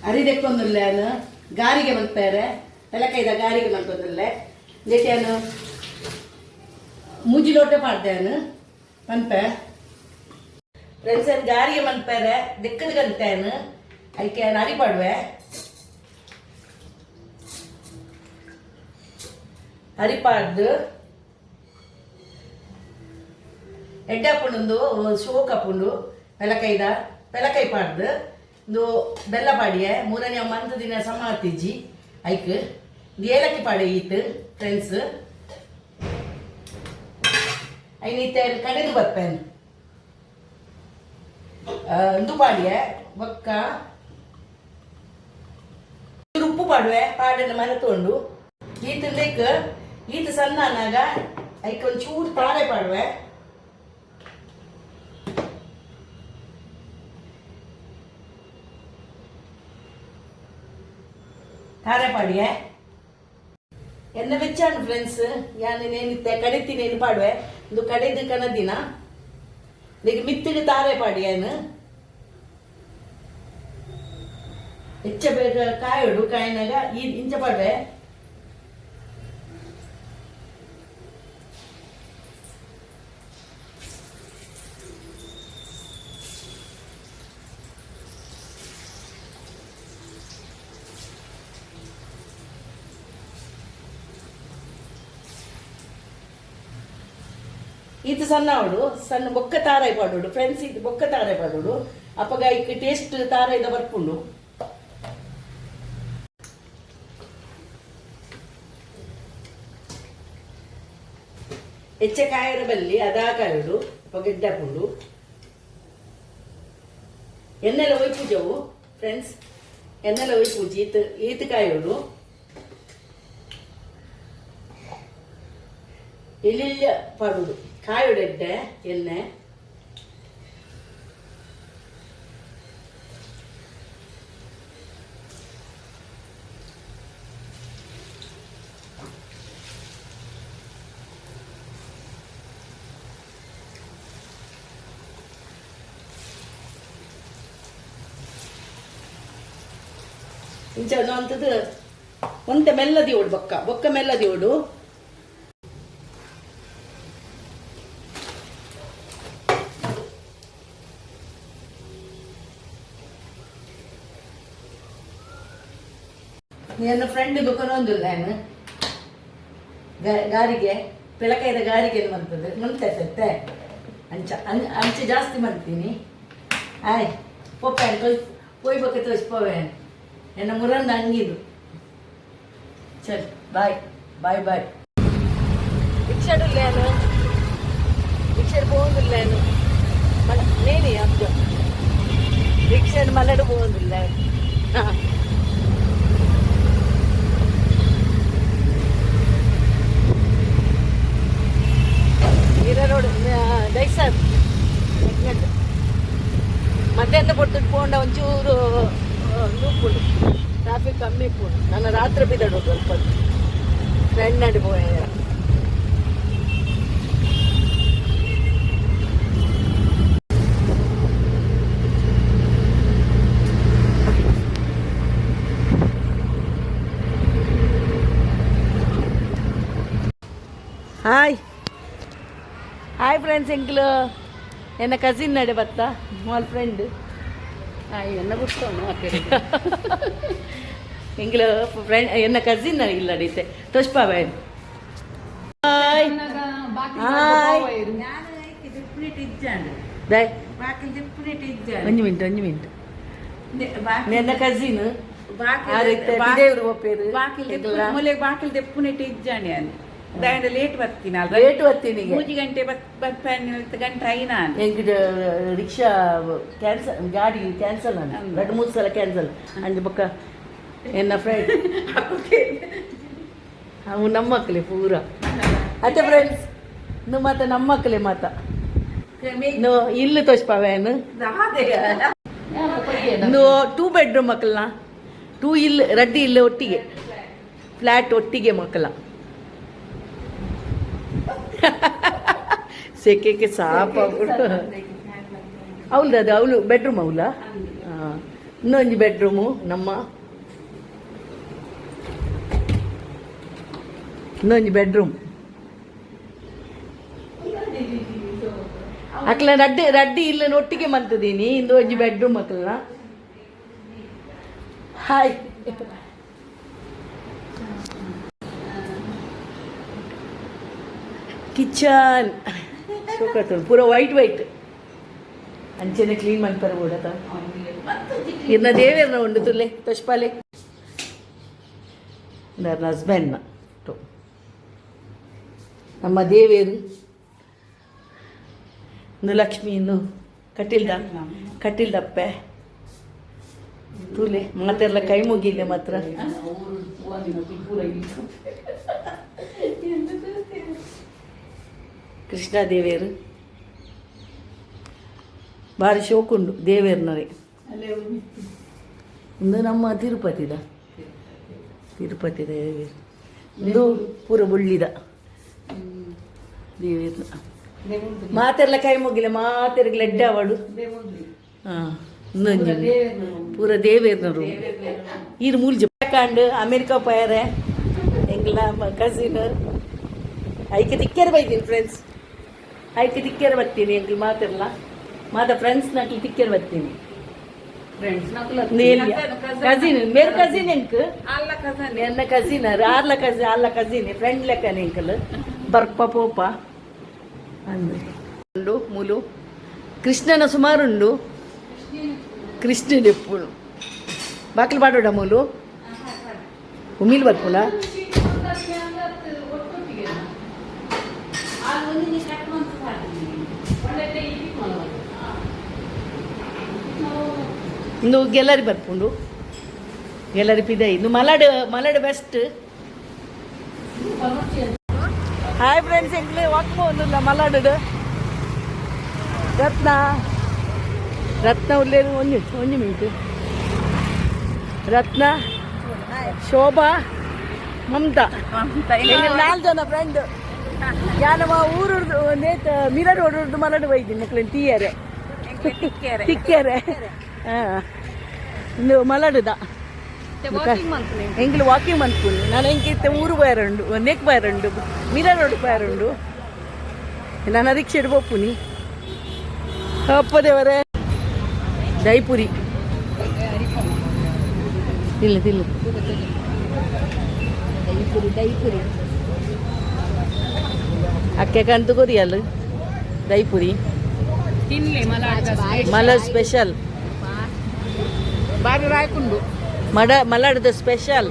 ಅರಿದೆಕ್ಕೊಂದುಲ್ಲೇನು ಗಾರಿಗೆ ಮಲ್ಪೇರೆ ತಲೆಕೈದ ಗಾರಿಗೆ ಮಲ್ಪೊಂದುಲ್ಲೆ ಜೇಟಿಯನ್ನು ಮೂಜಿ ಲೋಟೆ ಮಾಡ್ತೇನು ಮನ್ಪೆ ಫ್ರೆಂಡ್ಸ್ ಗಾರಿಗೆ ಮಲ್ಪೇರೆ ದಿಕ್ಕದ ಗಂತೇನು ಅದಕ್ಕೆ ಅರಿ ಪಡುವೆ ಅರಿಪಾಡ್ದು ಎಡ್ಡಪ್ಪುಂಡು ಶೋಕ್ ಅಪ್ಪುಂಡು ಪೆಲಕೈ ಪಾಡ್ದು ಒಂದು ಬೆಲ್ಲ ಪಾಡಿಯೆ ಮೂರನೇ ಮಂತ್ ದಿನ ಸಮಾತಿಜ್ಜಿ ಐಕ್ ಏಲಕ್ಕಿ ಪಾಡೆ ಈತ್ ಫ್ರೆಂಡ್ಸ್ ಐನೀತ ಕಡೆದು ಬರ್ಪೇನು ಇಂದು ಪಾಡಿಯೆ ಒಕ್ಕ ಉಪ್ಪು ಪಾಡುವೆ ಪಾಡನ್ನು ಮರೆತುಕೊಂಡು ಈತ ಈತ ಸಣ್ಣ ಅನ್ನಾಗ ಐಕ್ ಒಂಚೂರು ತಾರೆ ಪಾಡುವೆ ತಾರೆ ಪಾಡಿಯೆ ಎನ್ನ ಬೆಚ್ಚಾನು ಫ್ರೆಂಡ್ಸ್ ಯಾನು ನೇನಿತ್ತೆ ಕಡಿತೀನಿ ಪಾಡುವೆ ಇದು ಕಡೆದು ಕಣದಿನ ಈಗ ಮಿತ್ತಿಗೆ ತಾರೆ ಪಾಡಿಯೇನು ಹೆಚ್ಚ ಬೇಗ ಕಾಯೋಡು ಕಾಯಿನಾಗ ಇಂಚ ಪಾಡುವೆ ಇದು ಸಣ್ಣ ಅವಡು ಸಣ್ಣ ಬೊಕ್ಕ ತಾರಾಯಿ ಪಾಡೋಡು ಫ್ರೆಂಡ್ಸ್ ಇದು ಬೊಕ್ಕ ತಾರಾಯಿ ಪಾಡೋಡು ಅಪ್ಪಗ ಈಗ ಟೇಸ್ಟ್ ತಾರಾಯ್ದ ಬರ್ಪುಂಡು ಹೆಚ್ಚ ಕಾಯಿರ ಬಲ್ಲಿ ಅದಾ ಕಾಯೋಡು ಅಪ್ಪ ಗೆಡ್ಡೆ ಹಾಕೊಂಡು ಎಣ್ಣೆಲ್ಲ ಒಯ್ ಪೂಜೆವು ಫ್ರೆಂಡ್ಸ್ ಎಣ್ಣೆಲ್ಲ ಒಯ್ ಪೂಜೆ ಈತ ಕಾಯೋಡು ಎಲ್ಲಿಲ್ಲ ಪಾಡುದು ಕಾಯೋಡೆಡ್ಡೆ ಎಣ್ಣೆ ಇಂಚ ಅಂತದ್ದು ಒಂತ ಮೆಲ್ಲದಿ ಓಡು ಬೊಕ್ಕ ಮೆಲ್ಲದಿ ಓಡು ನನ್ನ ಫ್ರೆಂಡ್ ದುಕಾನೊಂದಿಲ್ಲ ನಾನು ಗಾರಿಗೆ ಬೆಳಕೈದ ಗಾರಿಗೆ ಮಾಡ್ತದೆ ಮುಂತೆ ಅಂಚ ಜಾಸ್ತಿ ಮಾಡ್ತೀನಿ ಆಯ್ ಪೊಪ್ಪೆ ಪೋಯ್ಬೇಕು ತೋರಿಸ್ಪೋವೆ ಎನ್ನ ಮುರಂದ ಹಂಗಿದು ಚಲ್ ಬಾಯ್ ಬಾಯ್ ಬಾಯ್ ರಿಕ್ಷಾಡುಲ್ಲೇನು ರಿಕ್ಷಾಡ್ പോകുന്നില്ലേನು ನೇನಿ ಅಬ್ದು ರಿಕ್ಷಾಡ್ ಮಲಡು പോകുന്നില്ല ರೋಡ್ ದೈಸಾದ್ ಮಧ್ಯಾಹ್ನ ಕೊಟ್ಟು ಪೋಂಡ ಒಂಚೂರು ನೂಪುಂಡು ಟ್ರಾಫಿಕ್ ಕಮ್ಮಿ ಪೋಂಡು ನನ್ನ ರಾತ್ರಿ ಬಿದ್ದಾಡು ಸ್ವಲ್ಪ ಫ್ರೆಂಡ್ ನಡಿ ಪೋಯ ಹಾಯ್ ಫ್ರೆಂಡ್ಸ್ ಎಂಕ್ಲು ಎನ್ನ ಕಸಿನ್ ನಡೆ ಬತ್ತ ಸ್ಮಾಲ್ ಫ್ರೆಂಡ್ ಹಾಯ್ ಎನ್ನ ಬಿಡ್ತವನು ಎಂಕ್ಲು ಫ್ರೆಂಡ್ ಎನ್ನ ಕಸಿನ್ ಇಲ್ಲ ನಡೀತೆ ತೋಷ್ಪಾವೇನು ಹಾಯ್ ಹಾಯ್ ಒಂಜು ಮಿನಿಟ್ ಎನ್ನ ಕಸಿನ್ ದೇವ್ರು ಒಪ್ಪೇರು ಬಾಕಿಲ್ ದೆಪ್ಪುನೆಟ್ ಇಜ್ಜಾಣೆ ಅನು ದಾಂಡ ಲೇಟ್ ಬರ್ತೀನಿ ಮೂಜಿ ಗಂಟೆ ಗಂಟೆ ಐನಾ ಎಂಗಿಡ ರಿಕ್ಷಾ ಕ್ಯಾನ್ಸಲ್ ಗಾಡಿ ಕ್ಯಾನ್ಸಲ್ ಅನ್ನ 2-3 ಸಲ ಕ್ಯಾನ್ಸಲ್ ಅಂಜ ಬೊಕ್ಕ ಎನ್ನ ಫ್ರೆಂಡ್ ಅವು ನಮ್ಮ ಮಕ್ಕಳೇ ಪೂರ ಅತ್ತೆ ಫ್ರೆಂಡ್ಸ್ ನು ಮಾತ ನಮ್ಮ ಮಕ್ಕಳೇ ಮಾತ ನು ಇಲ್ಲು ತೋಚ್ಪಾವೇನು ನು 2 ಬೆಡ್ರೂಮ್ ಮಕ್ಕಳನ್ನ 2 ಇಲ್ಲು ರಡ್ಡಿ ಇಲ್ಲು ಒಟ್ಟಿಗೆ ಫ್ಲ್ಯಾಟ್ ಒಟ್ಟಿಗೆ ಮಕ್ಕಳ ಸೆಕೆಗೆ ಸಾಪ ಅವಳು ಬೆಡ್ರೂಮ್ ಅವಳ ಇನ್ನೊಂದು ಬೆಡ್ರೂಮು ನಮ್ಮ ಇನ್ನೊಂದು ಬೆಡ್ರೂಮ್ ಅಕ್ಲ ರಡ್ಡಿ ಇಲ್ಲ ಒಟ್ಟಿಗೆ ಮಂತದೀನಿ ಇಂದು ಒಂಜಿ ಬೆಡ್ರೂಮ್ ಅಕ್ಲನ ಹಾಯ್ ಕಿಚನ್ ಶೋಕತ್ತುಂಡು ಪೂರ ವೈಟ್ ಅಂಚೆನೆ ಕ್ಲೀನ್ ಮನ್ಪರ ಬಿಡತ ಇನ್ನ ದೇವೇರ್ನ ಉಂಡು ತುಲ್ಲೆ ತಶ್ಪಾಲೆ ನನ್ನ ಹಸ್ಬೆಂಡ್ನ ನಮ್ಮ ದೇವೇರು ಇಂದು ಲಕ್ಷ್ಮಿ ಇಂದು ಕಟ್ಟಿಲ್ದಪ್ಪೆ ತೂಲೆ ಮಾತೆಲ್ಲ ಕೈ ಮುಗಿಲೆ ಮಾತ್ರ ಕೃಷ್ಣ ದೇವೇರು ಭಾರಿ ಶೋಕುಂಡು ದೇವೇರ್ನರೆ ಇಂದು ನಮ್ಮ ತಿರುಪತಿ ದೇವೇರು ಇಂದು ಪೂರ ಬುಳ್ಳಿದ ದೇವೇರ್ನ ಮಾತೆಲ್ಲ ಕೈ ಮುಗಿಲೆ ಮಾತೆರ್ಗೆ ಎಡ್ಡೆ ಅವಡು ಹಾಂ ಇನ್ನೊಂದು ಪೂರ ದೇವೇರ್ನರು ಈರು ಮೂಲ್ಜಿ ಕಂಡು ಅಮೇರಿಕಾ ಪಯರೆ ಎಂಗ್ಲ ಕಸಿನ್ ಐಕೆ ತಿಕ್ಕೇರೆ ಬೈತೀನಿ ಫ್ರೆಂಡ್ಸ್ ಐಕೆ ತಿಕ್ಕೇರೆ ಬರ್ತೀನಿ ಎಂಗ್ಲು ಮಾತೆಲ್ಲ ಮಾತ ಫ್ರೆಂಡ್ಸ್ ನಕ್ಲಿ ತಿಕ್ಕೇರೆ ಬರ್ತೀನಿ ಕಸಿನ್ ಮೇರೆ ಕಸಿನ್ ಎಂಕ್ ಎನ್ನ ಕಸಿನರ್ ಆರ್ಲ ಕಸಿನ್ ಫ್ರೆಂಡ್ ಲೆಕ್ಕನ ಎಂಕಲ್ ಬರ್ಪ ಪೋಪ ಅಂದು ಮೂಲು ಕೃಷ್ಣನ ಸುಮಾರುಂಡು ಕೃಷ್ಣನ್ ಎಪ್ಪುಳು ಬಾಕ್ಲು ಪಾಡೋಡ ಮೂಲು ಉಮಿಲ್ ಬರ್ಪುಲ ಇಂದು ಗೆಲ್ಲರಿ ಬರ್ಪುಂಡು ಗೆಲ್ಲರಿ ಪಿದ ಇಂದು ಮಲಾಡ್ ಬೆಸ್ಟ್ ಹಾಯ್ ಫ್ರೆಂಡ್ಸ್ ಎಂಗ್ಲೇ ವಾಕ್ ಹೋಗಿಲ್ಲ ಮಲಾಡು ರತ್ನ ಉಳ್ಳೇರು ಒಂದು ಮಿನಿಟ್ ರತ್ನ ಶೋಭಾ ಮಮತಾ 4 ಜನ ಫ್ರೆಂಡ್ ಯಾನವ ಊರದ್ದು ನೇತ ಮಿರರ್ ಹೊರಡ್ದು ಮಲಾಡು ಬೈದಿನಿ ಮಕ್ಕಳನ್ನ ತಿಕ್ಕೇರೆ ಹಾಂ ಇಂದು ಮಲಾಡುದ ಎಂಗ್ಲು ವಾಕಿಂಗ್ ಮನ್ಪುನಿ ನಾನು ಎಂಕಿತ್ತ ಊರು ಬಯರಂಡು ನೆಕ್ ಬಯರಂಡು ಮಿರರ್ ರೋಡ್ ಬಯರಂಡು ನಾನು ರಿಕ್ಷೆ ಬೊಪ್ಪುನಿ ಅಪ್ಪದೇವರೇ ದೈಪುರಿ ತಿಲ್ಲು ಅಕ್ಕೆ ಕಂತು ಕೊರಿಯಲ್ ದೈಪುರಿ ಮಲಾಡ್ ಸ್ಪೆಷಲ್ ಬಾರಿ ರಾಯ್ಕೊಂಡು ಮಲಾಡ್ದ ಸ್ಪೆಷಲ್